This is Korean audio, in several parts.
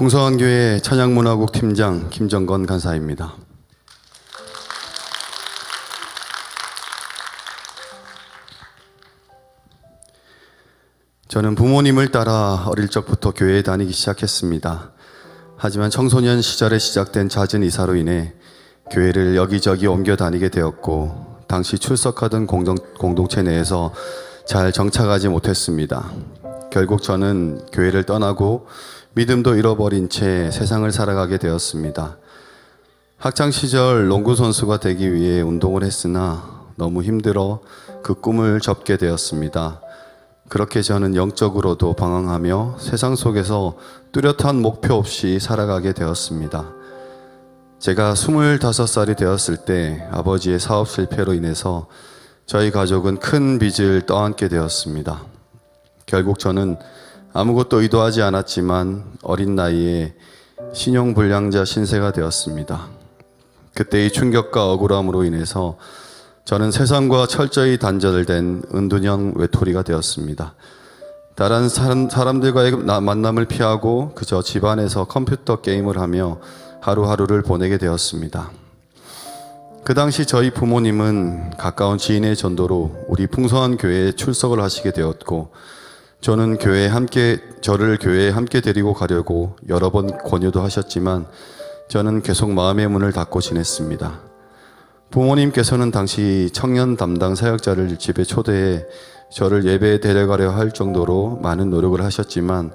풍성한교회 찬양문화국 팀장 김정건 간사입니다. 저는 부모님을 따라 어릴 적부터 교회에 다니기 시작했습니다. 하지만 청소년 시절에 시작된 잦은 이사로 인해 교회를 여기저기 옮겨 다니게 되었고, 당시 출석하던 공동체 내에서 잘 정착하지 못했습니다. 결국 저는 교회를 떠나고 믿음도 잃어버린 채 세상을 살아가게 되었습니다. 학창시절 농구 선수가 되기 위해 운동을 했으나 너무 힘들어 그 꿈을 접게 되었습니다. 그렇게 저는 영적으로도 방황하며 세상 속에서 뚜렷한 목표 없이 살아가게 되었습니다. 제가 25살이 되었을 때 아버지의 사업 실패로 인해서 저희 가족은 큰 빚을 떠안게 되었습니다. 결국 저는 아무것도 의도하지 않았지만 어린 나이에 신용불량자 신세가 되었습니다. 그때의 충격과 억울함으로 인해서 저는 세상과 철저히 단절된 은둔형 외톨이가 되었습니다. 다른 사람들과의 만남을 피하고 그저 집안에서 컴퓨터 게임을 하며 하루하루를 보내게 되었습니다. 그 당시 저희 부모님은 가까운 지인의 전도로 우리 풍성한 교회에 출석을 하시게 되었고, 저는 저를 교회에 함께 데리고 가려고 여러 번 권유도 하셨지만 저는 계속 마음의 문을 닫고 지냈습니다. 부모님께서는 당시 청년 담당 사역자를 집에 초대해 저를 예배에 데려가려 할 정도로 많은 노력을 하셨지만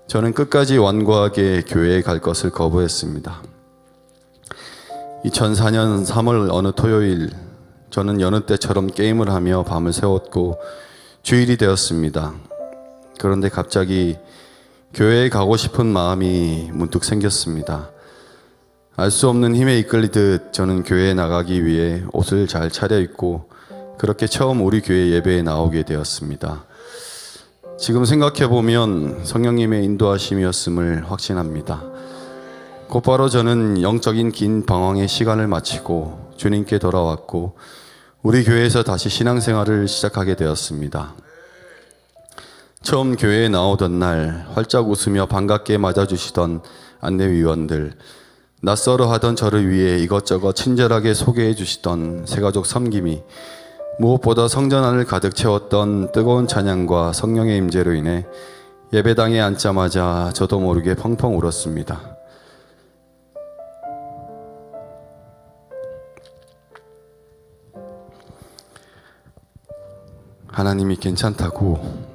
저는 끝까지 완고하게 교회에 갈 것을 거부했습니다. 2004년 3월 어느 토요일, 저는 여느 때처럼 게임을 하며 밤을 새웠고 주일이 되었습니다. 그런데 갑자기 교회에 가고 싶은 마음이 문득 생겼습니다. 알 수 없는 힘에 이끌리듯 저는 교회에 나가기 위해 옷을 잘 차려입고 그렇게 처음 우리 교회 예배에 나오게 되었습니다. 지금 생각해보면 성령님의 인도하심이었음을 확신합니다. 곧바로 저는 영적인 긴 방황의 시간을 마치고 주님께 돌아왔고 우리 교회에서 다시 신앙생활을 시작하게 되었습니다. 처음 교회에 나오던 날 활짝 웃으며 반갑게 맞아주시던 안내위원들, 낯설어 하던 저를 위해 이것저것 친절하게 소개해 주시던 새가족 섬김이, 무엇보다 성전 안을 가득 채웠던 뜨거운 찬양과 성령의 임재로 인해 예배당에 앉자마자 저도 모르게 펑펑 울었습니다. 하나님이 괜찮다고,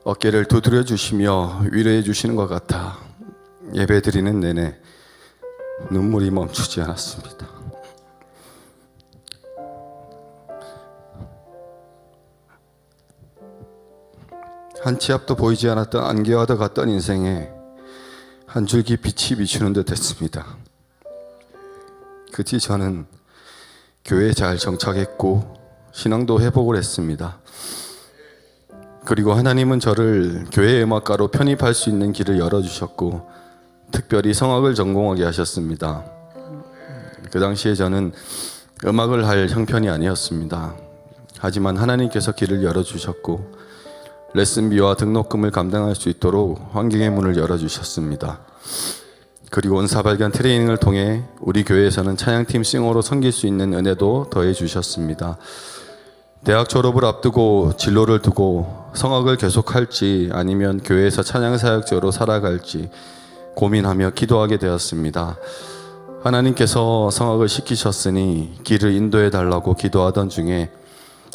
어깨를 두드려 주시며 위로해 주시는 것 같아 예배 드리는 내내 눈물이 멈추지 않았습니다. 한 치 앞도 보이지 않았던 안개와도 같던 인생에 한 줄기 빛이 비추는 듯 했습니다. 그 뒤 저는 교회에 잘 정착했고 신앙도 회복을 했습니다. 그리고 하나님은 저를 교회 음악가로 편입할 수 있는 길을 열어주셨고 특별히 성악을 전공하게 하셨습니다. 그 당시에 저는 음악을 할 형편이 아니었습니다. 하지만 하나님께서 길을 열어주셨고 레슨비와 등록금을 감당할 수 있도록 환경의 문을 열어주셨습니다. 그리고 은사발견 트레이닝을 통해 우리 교회에서는 찬양팀 싱어로 섬길 수 있는 은혜도 더해 주셨습니다. 대학 졸업을 앞두고 진로를 두고 성악을 계속할지 아니면 교회에서 찬양사역자로 살아갈지 고민하며 기도하게 되었습니다. 하나님께서 성악을 시키셨으니 길을 인도해 달라고 기도하던 중에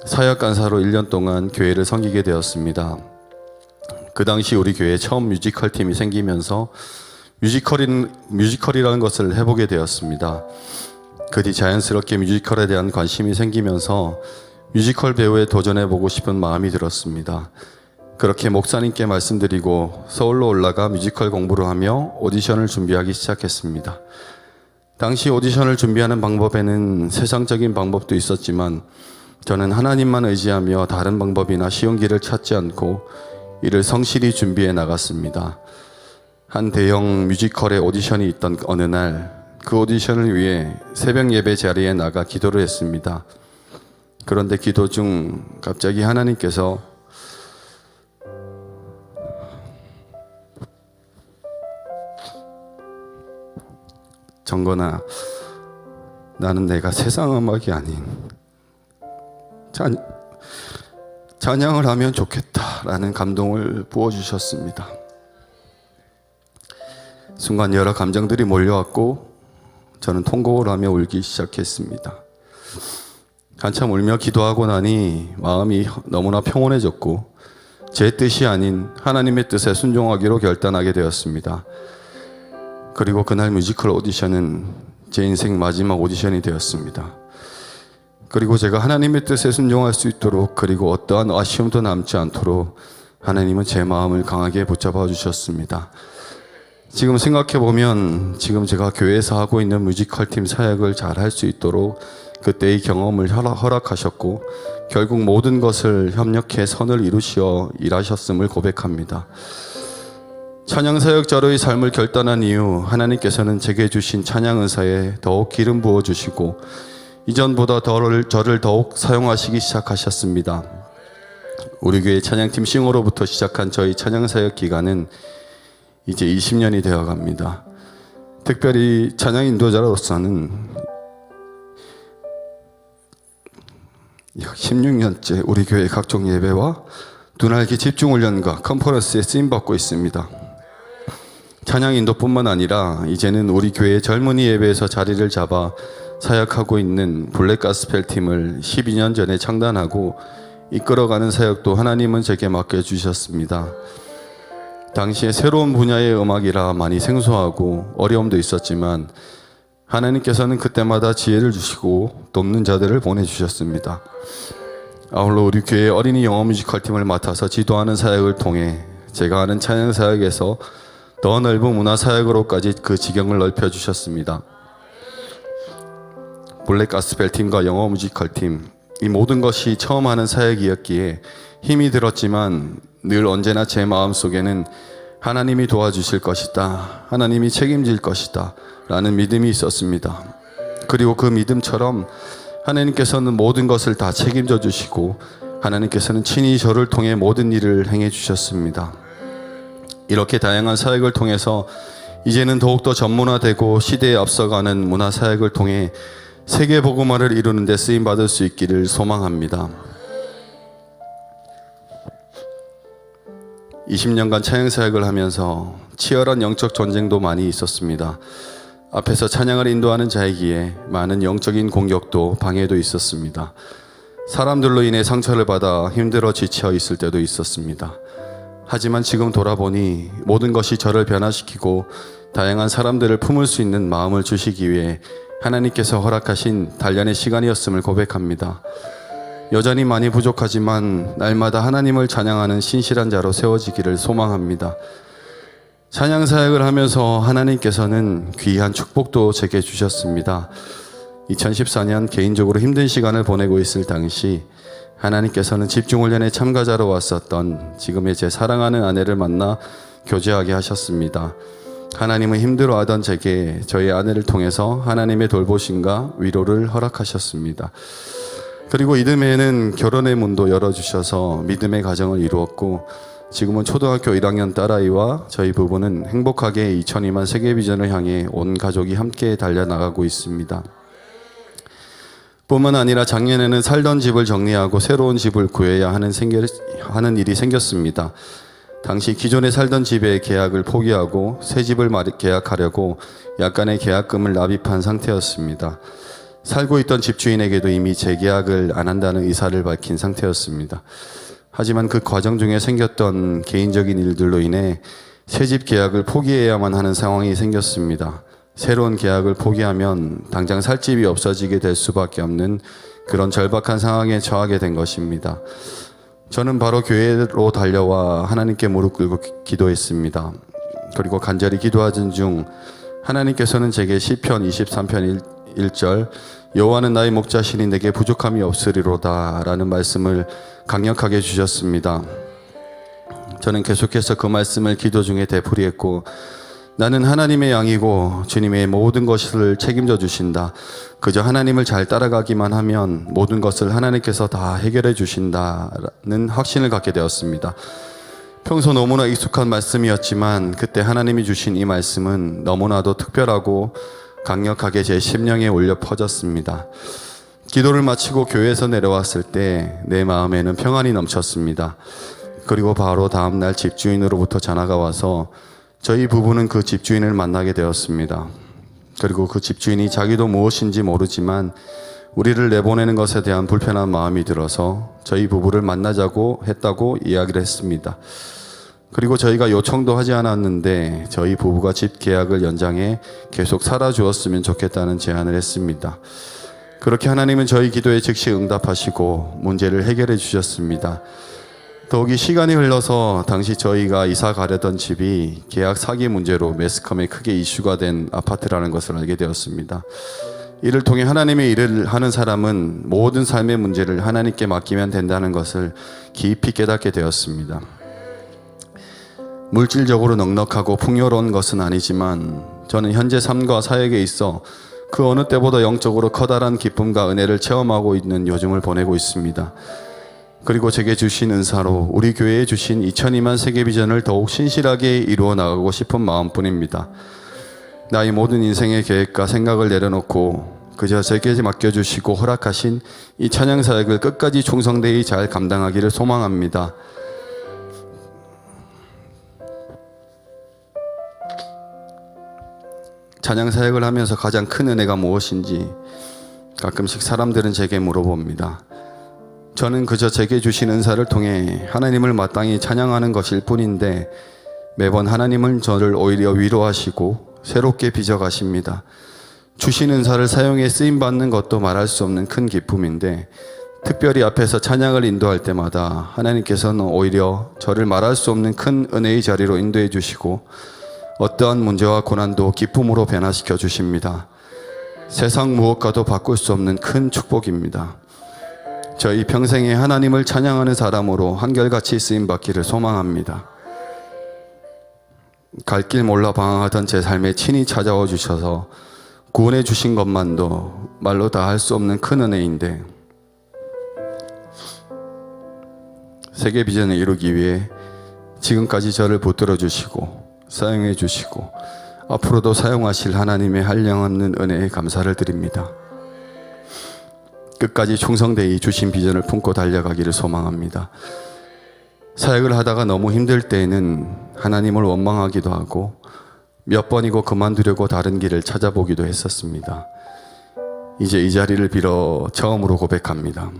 사역간사로 1년 동안 교회를 섬기게 되었습니다. 그 당시 우리 교회에 처음 뮤지컬 팀이 생기면서 뮤지컬이라는 것을 해보게 되었습니다. 그 뒤 자연스럽게 뮤지컬에 대한 관심이 생기면서 뮤지컬 배우에 도전해보고 싶은 마음이 들었습니다. 그렇게 목사님께 말씀드리고 서울로 올라가 뮤지컬 공부를 하며 오디션을 준비하기 시작했습니다. 당시 오디션을 준비하는 방법에는 세상적인 방법도 있었지만 저는 하나님만 의지하며 다른 방법이나 쉬운 길을 찾지 않고 이를 성실히 준비해 나갔습니다. 한 대형 뮤지컬의 오디션이 있던 어느 날 그 오디션을 위해 새벽 예배 자리에 나가 기도를 했습니다. 그런데 기도 중 갑자기 하나님께서 정건아, 나는 내가 세상 음악이 아닌 찬양을 하면 좋겠다라는 감동을 부어주셨습니다. 순간 여러 감정들이 몰려왔고 저는 통곡을 하며 울기 시작했습니다. 한참 울며 기도하고 나니 마음이 너무나 평온해졌고 제 뜻이 아닌 하나님의 뜻에 순종하기로 결단하게 되었습니다. 그리고 그날 뮤지컬 오디션은 제 인생 마지막 오디션이 되었습니다. 그리고 제가 하나님의 뜻에 순종할 수 있도록, 그리고 어떠한 아쉬움도 남지 않도록 하나님은 제 마음을 강하게 붙잡아 주셨습니다. 지금 생각해보면 지금 제가 교회에서 하고 있는 뮤지컬 팀 사역을 잘 할 수 있도록 그때의 경험을 허락하셨고 결국 모든 것을 협력해 선을 이루시어 일하셨음을 고백합니다. 찬양사역자로의 삶을 결단한 이후 하나님께서는 제게 주신 찬양 은사에 더욱 기름 부어주시고 이전보다 저를 더욱 사용하시기 시작하셨습니다. 우리 교회 찬양팀 싱어로부터 시작한 저희 찬양사역 기간은 이제 20년이 되어갑니다. 특별히 찬양 인도자로서는 16년째 우리 교회 각종 예배와 눈알기 집중훈련과 컨퍼런스에 쓰임받고 있습니다. 찬양 인도뿐만 아니라 이제는 우리 교회 젊은이 예배에서 자리를 잡아 사역하고 있는 블랙 가스펠 팀을 12년 전에 창단하고 이끌어가는 사역도 하나님은 제게 맡겨주셨습니다. 당시에 새로운 분야의 음악이라 많이 생소하고 어려움도 있었지만 하나님께서는 그때마다 지혜를 주시고 돕는 자들을 보내주셨습니다. 아울러 우리 교회 어린이 영어 뮤지컬 팀을 맡아서 지도하는 사역을 통해 제가 하는 찬양 사역에서 더 넓은 문화 사역으로까지 그 지경을 넓혀주셨습니다. 블랙 가스펠 팀과 영어 뮤지컬 팀, 이 모든 것이 처음 하는 사역이었기에 힘이 들었지만 늘 언제나 제 마음속에는 하나님이 도와주실 것이다, 하나님이 책임질 것이다 라는 믿음이 있었습니다. 그리고 그 믿음처럼 하나님께서는 모든 것을 다 책임져 주시고 하나님께서는 친히 저를 통해 모든 일을 행해 주셨습니다. 이렇게 다양한 사역을 통해서 이제는 더욱더 전문화되고 시대에 앞서가는 문화 사역을 통해 세계 복음화를 이루는 데 쓰임 받을 수 있기를 소망합니다. 20년간 찬양 사역을 하면서 치열한 영적 전쟁도 많이 있었습니다. 앞에서 찬양을 인도하는 자이기에 많은 영적인 공격도 방해도 있었습니다. 사람들로 인해 상처를 받아 힘들어 지쳐 있을 때도 있었습니다. 하지만 지금 돌아보니 모든 것이 저를 변화시키고 다양한 사람들을 품을 수 있는 마음을 주시기 위해 하나님께서 허락하신 단련의 시간이었음을 고백합니다. 여전히 많이 부족하지만 날마다 하나님을 찬양하는 신실한 자로 세워지기를 소망합니다. 찬양 사역을 하면서 하나님께서는 귀한 축복도 제게 주셨습니다. 2014년 개인적으로 힘든 시간을 보내고 있을 당시 하나님께서는 집중훈련에 참가자로 왔었던 지금의 제 사랑하는 아내를 만나 교제하게 하셨습니다. 하나님은 힘들어하던 제게 저희 아내를 통해서 하나님의 돌보심과 위로를 허락하셨습니다. 그리고 이듬해에는 결혼의 문도 열어주셔서 믿음의 가정을 이루었고 지금은 초등학교 1학년 딸아이와 저희 부부는 행복하게 2002만 세계비전을 향해 온 가족이 함께 달려나가고 있습니다. 뿐만 아니라 작년에는 살던 집을 정리하고 새로운 집을 구해야 하는 일이 생겼습니다. 당시 기존에 살던 집의 계약을 포기하고 새 집을 계약하려고 약간의 계약금을 납입한 상태였습니다. 살고 있던 집주인에게도 이미 재계약을 안 한다는 의사를 밝힌 상태였습니다. 하지만 그 과정 중에 생겼던 개인적인 일들로 인해 새 집 계약을 포기해야만 하는 상황이 생겼습니다. 새로운 계약을 포기하면 당장 살 집이 없어지게 될 수밖에 없는 그런 절박한 상황에 처하게 된 것입니다. 저는 바로 교회로 달려와 하나님께 무릎 꿇고 기도했습니다. 그리고 간절히 기도하던 중 하나님께서는 제게 시편 23편 1절 여호와는 나의 목자시니 내게 부족함이 없으리로다 라는 말씀을 강력하게 주셨습니다. 저는 계속해서 그 말씀을 기도 중에 되풀이했고 나는 하나님의 양이고 주님의 모든 것을 책임져 주신다. 그저 하나님을 잘 따라가기만 하면 모든 것을 하나님께서 다 해결해 주신다는 확신을 갖게 되었습니다. 평소 너무나 익숙한 말씀이었지만 그때 하나님이 주신 이 말씀은 너무나도 특별하고 강력하게 제 심령에 울려 퍼졌습니다. 기도를 마치고 교회에서 내려왔을 때 내 마음에는 평안이 넘쳤습니다. 그리고 바로 다음날 집주인으로부터 전화가 와서 저희 부부는 그 집주인을 만나게 되었습니다. 그리고 그 집주인이 자기도 무엇인지 모르지만 우리를 내보내는 것에 대한 불편한 마음이 들어서 저희 부부를 만나자고 했다고 이야기를 했습니다. 그리고 저희가 요청도 하지 않았는데 저희 부부가 집 계약을 연장해 계속 살아주었으면 좋겠다는 제안을 했습니다. 그렇게 하나님은 저희 기도에 즉시 응답하시고 문제를 해결해 주셨습니다. 더욱이 시간이 흘러서 당시 저희가 이사 가려던 집이 계약 사기 문제로 매스컴에 크게 이슈가 된 아파트라는 것을 알게 되었습니다. 이를 통해 하나님의 일을 하는 사람은 모든 삶의 문제를 하나님께 맡기면 된다는 것을 깊이 깨닫게 되었습니다. 물질적으로 넉넉하고 풍요로운 것은 아니지만 저는 현재 삶과 사역에 있어 그 어느 때보다 영적으로 커다란 기쁨과 은혜를 체험하고 있는 요즘을 보내고 있습니다. 그리고 제게 주신 은사로 우리 교회에 주신 2002만 세계 비전을 더욱 신실하게 이루어 나가고 싶은 마음뿐입니다. 나의 모든 인생의 계획과 생각을 내려놓고 그저 제게 맡겨주시고 허락하신 이 찬양 사역을 끝까지 충성되이 잘 감당하기를 소망합니다. 찬양 사역을 하면서 가장 큰 은혜가 무엇인지 가끔씩 사람들은 제게 물어봅니다. 저는 그저 제게 주신 은사를 통해 하나님을 마땅히 찬양하는 것일 뿐인데 매번 하나님은 저를 오히려 위로하시고 새롭게 빚어가십니다. 주신 은사를 사용해 쓰임받는 것도 말할 수 없는 큰 기쁨인데 특별히 앞에서 찬양을 인도할 때마다 하나님께서는 오히려 저를 말할 수 없는 큰 은혜의 자리로 인도해 주시고 어떠한 문제와 고난도 기쁨으로 변화시켜 주십니다. 세상 무엇과도 바꿀 수 없는 큰 축복입니다. 저희 평생에 하나님을 찬양하는 사람으로 한결같이 쓰임받기를 소망합니다. 갈 길 몰라 방황하던 제 삶에 친히 찾아와 주셔서 구원해 주신 것만도 말로 다 할 수 없는 큰 은혜인데 세계 비전을 이루기 위해 지금까지 저를 붙들어 주시고 사용해 주시고 앞으로도 사용하실 하나님의 한량없는 은혜에 감사를 드립니다. 끝까지 충성되이 주신 비전을 품고 달려가기를 소망합니다. 사역을 하다가 너무 힘들 때에는 하나님을 원망하기도 하고 몇 번이고 그만두려고 다른 길을 찾아보기도 했었습니다. 이제 이 자리를 빌어 처음으로 고백합니다.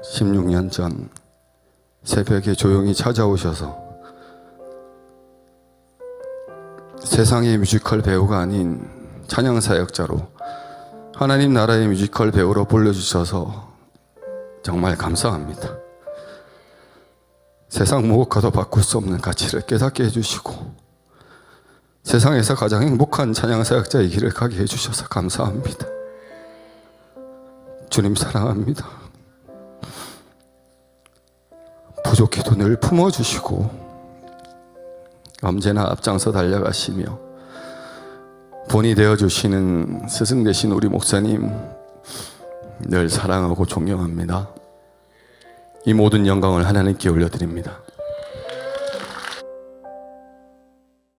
(16년) 전 새벽에 조용히 찾아오셔서 세상의 뮤지컬 배우가 아닌 찬양 사역자로 하나님 나라의 뮤지컬 배우로 불러주셔서 정말 감사합니다. 세상 무엇과도 바꿀 수 없는 가치를 깨닫게 해주시고 세상에서 가장 행복한 찬양 사역자의 길을 가게 해주셔서 감사합니다. 주님 사랑합니다. 부족해도 늘 품어주시고 언제나 앞장서 달려가시며 본이 되어주시는 스승 되신 우리 목사님 늘 사랑하고 존경합니다. 이 모든 영광을 하나님께 올려드립니다.